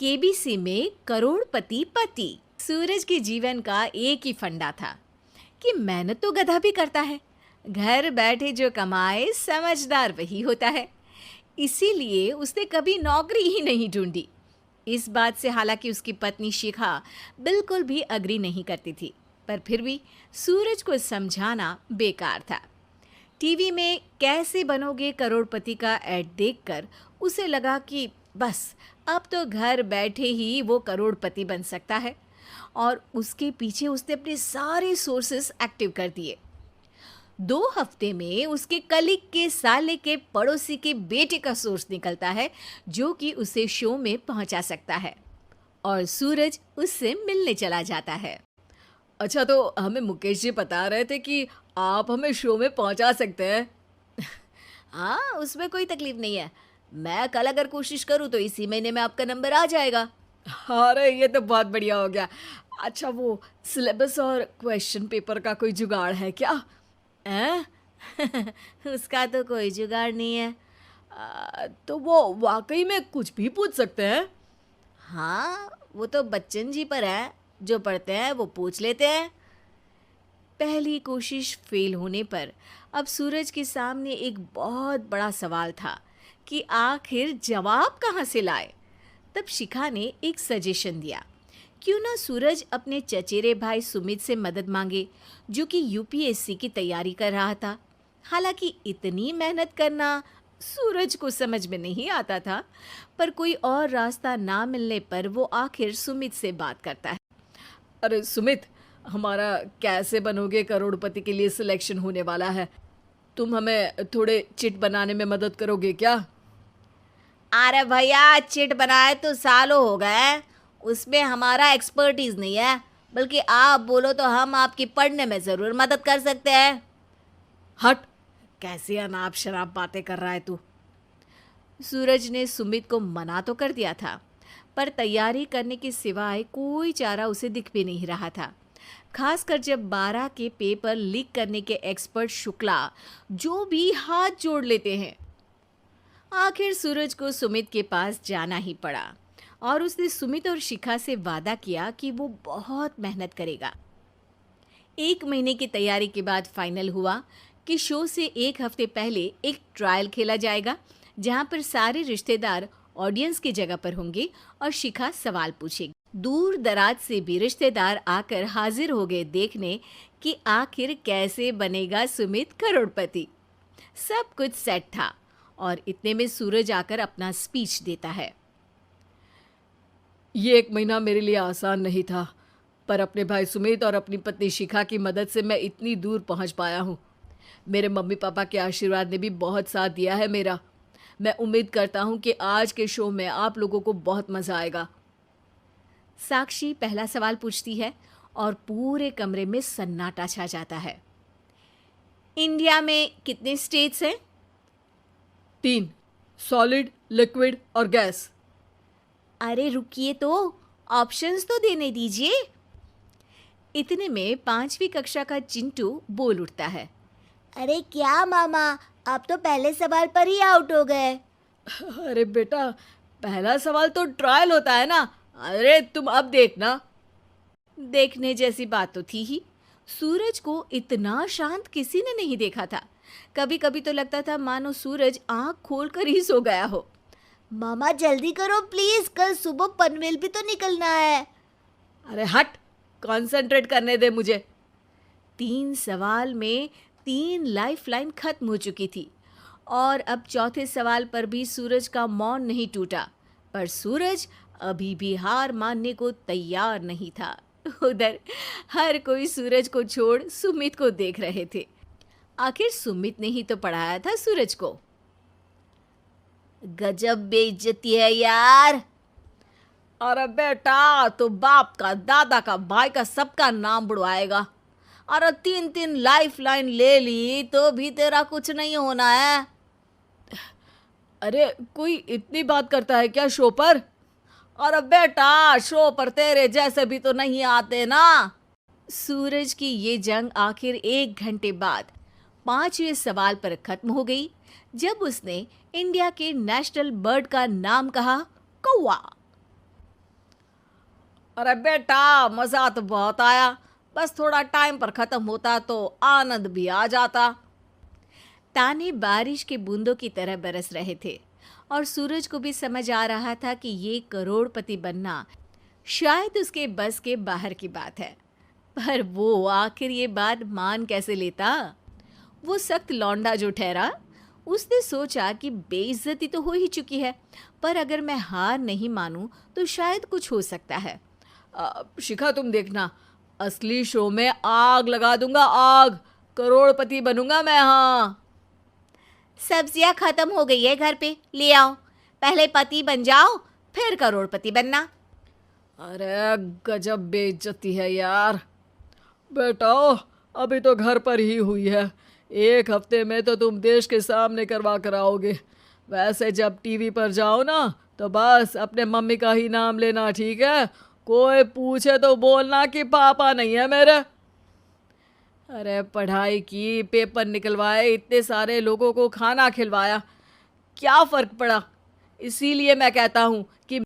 KBC में करोड़पति पति। सूरज के जीवन का एक ही फंडा था कि मेहनत तो गधा भी करता है, घर बैठे जो कमाए समझदार वही होता है। इसीलिए उसने कभी नौकरी ही नहीं ढूंढी। इस बात से हालांकि उसकी पत्नी शिखा बिल्कुल भी अग्री नहीं करती थी, पर फिर भी सूरज को समझाना बेकार था। टीवी में कैसे बनोगे करोड़पति का ऐड देखकर उसे लगा कि बस अब तो घर बैठे ही वो करोड़पति बन सकता है, और उसके पीछे उसने अपने सारे सोर्सेस एक्टिव कर दिए। 2 हफ्ते में उसके कलीग के साले के पड़ोसी के बेटे का सोर्स निकलता है जो कि उसे शो में पहुंचा सकता है, और सूरज उससे मिलने चला जाता है। अच्छा, तो हमें मुकेश जी बता रहे थे कि आप हमें शो में पहुंचा सकते हैं। हाँ, उसमें कोई तकलीफ नहीं है। मैं कल अगर कोशिश करूँ तो इसी महीने में आपका नंबर आ जाएगा। अरे ये तो बहुत बढ़िया हो गया। अच्छा, वो सिलेबस और क्वेश्चन पेपर का कोई जुगाड़ है क्या? हैं? उसका तो कोई जुगाड़ नहीं है। तो वो वाकई में कुछ भी पूछ सकते हैं? हाँ, वो तो बच्चन जी पर है, जो पढ़ते हैं वो पूछ लेते हैं। पहली कोशिश फेल होने पर अब सूरज के सामने एक बहुत बड़ा सवाल था कि आखिर जवाब कहाँ से लाए। तब शिखा ने एक सजेशन दिया, क्यों ना सूरज अपने चचेरे भाई सुमित से मदद मांगे, जो कि यूपीएससी की तैयारी कर रहा था। हालांकि इतनी मेहनत करना सूरज को समझ में नहीं आता था, पर कोई और रास्ता ना मिलने पर वो आखिर सुमित से बात करता है। अरे सुमित, हमारा कैसे बनोगे करोड़पति के लिए सिलेक्शन होने वाला है। तुम हमें थोड़े चिट बनाने में मदद करोगे क्या? अरे भैया, चिट बनाए तो सालों हो गए, उसमें हमारा एक्सपर्टीज नहीं है, बल्कि आप बोलो तो हम आपकी पढ़ने में ज़रूर मदद कर सकते हैं। हट, कैसी अनाप शराब बातें कर रहा है तू। सूरज ने सुमित को मना तो कर दिया था, पर तैयारी करने के सिवाय कोई चारा उसे दिख भी नहीं रहा था। खासकर जब 12 के पेपर लीक करने के एक्सपर्ट शुक्ला जो भी हाथ जोड़ लेते हैं। आखिर सूरज को सुमित के पास जाना ही पड़ा, और उसने सुमित और शिखा से वादा किया कि वो बहुत मेहनत करेगा। 1 महीने की तैयारी के बाद फाइनल हुआ कि शो से 1 हफ्ते पहले एक ट्रायल खेला जाएगा, जहां पर सारे रिश्तेदार ऑडियंस की जगह पर होंगे और शिखा सवाल पूछेगी। दूर दराज से भी रिश्तेदार आकर हाजिर हो गए देखने कि आखिर कैसे बनेगा सुमित करोड़पति। सब कुछ सेट था, और इतने में सूरज आकर अपना स्पीच देता है। ये 1 महीना मेरे लिए आसान नहीं था, पर अपने भाई सुमित और अपनी पत्नी शिखा की मदद से मैं इतनी दूर पहुंच पाया हूँ। मेरे मम्मी पापा के आशीर्वाद ने भी बहुत साथ दिया है मेरा। मैं उम्मीद करता हूँ कि आज के शो में आप लोगों को बहुत मज़ा आएगा। साक्षी पहला सवाल पूछती है और पूरे कमरे में सन्नाटा छा जाता है। इंडिया में कितने स्टेट्स हैं? 3, सॉलिड, लिक्विड और गैस। अरे रुकिए, तो ऑप्शंस तो देने दीजिए। इतने में 5वीं कक्षा का चिंटू बोल उठता है। अरे क्या मामा, आप तो पहले सवाल पर ही आउट हो गए। अरे बेटा, पहला सवाल तो ट्रायल होता है ना। अरे तुम अब देखना। देखने जैसी बात तो थी ही। सूरज को इतना शांत किसी ने नहीं देखा था। कभी कभी तो लगता था मानो सूरज आंख खोलकर ही सो गया हो। मामा जल्दी करो प्लीज, कल सुबह पनवेल भी तो निकलना है। अरे हट, कंसंट्रेट करने दे मुझे। 3 सवाल में 3 लाइफलाइन खत्म हो चुकी थी, और अब चौथे सवाल पर भी सूरज का मौन नहीं टूटा। पर सूरज अभी भी हार मानने को तैयार नहीं था। उधर हर कोई सूरज को छोड़ सुमित को देख रहे थे। आखिर सुमित ने ही तो पढ़ाया था सूरज को। गजब बेइज्जती है यार। अरे बेटा, तो बाप का, दादा का, भाई का, सबका नाम बुड़वाएगा। अरे 3 लाइफलाइन ले ली तो भी तेरा कुछ नहीं होना है। अरे कोई इतनी बात करता है क्या शो पर? अरे बेटा, शो पर तेरे जैसे भी तो नहीं आते ना। सूरज की ये जंग आखिर 1 घंटे बाद 5वें सवाल पर खत्म हो गई, जब उसने इंडिया के नेशनल बर्ड का नाम कहा, कौवा। अरे बेटा, मज़ा तो बहुत आया, बस थोड़ा टाइम पर ख़त्म होता तो आनंद भी आ जाता। ताने बारिश के बूंदों की तरह बरस रहे थे और सूरज को भी समझ आ रहा था कि ये करोड़पति बनना शायद उसके बस के बाहर की बात है। पर वो आखिर ये बात मान कैसे लेता? वो सख्त लौंडा जो ठहरा, उसने सोचा कि बेइज्जती तो हो ही चुकी है, पर अगर मैं हार नहीं मानूं तो शायद कुछ हो सकता है। शिखा, तुम देखना, असली शो में आग लगा दूंगा, आग। करोड़पति बनूंगा मैं। हाँ, सब्जियां खत्म हो गई है घर पे, ले आओ। पहले पति बन जाओ, फिर करोड़पति बनना। अरे गजब बेइज्जती है यार। बेटा, अभी तो घर पर ही हुई है, 1 हफ्ते में तो तुम देश के सामने करवा कर आओगे। वैसे जब टीवी पर जाओ ना, तो बस अपने मम्मी का ही नाम लेना, ठीक है? कोई पूछे तो बोलना कि पापा नहीं है मेरे। अरे पढ़ाई की, पेपर निकलवाए, इतने सारे लोगों को खाना खिलवाया, क्या फ़र्क पड़ा? इसीलिए मैं कहता हूँ कि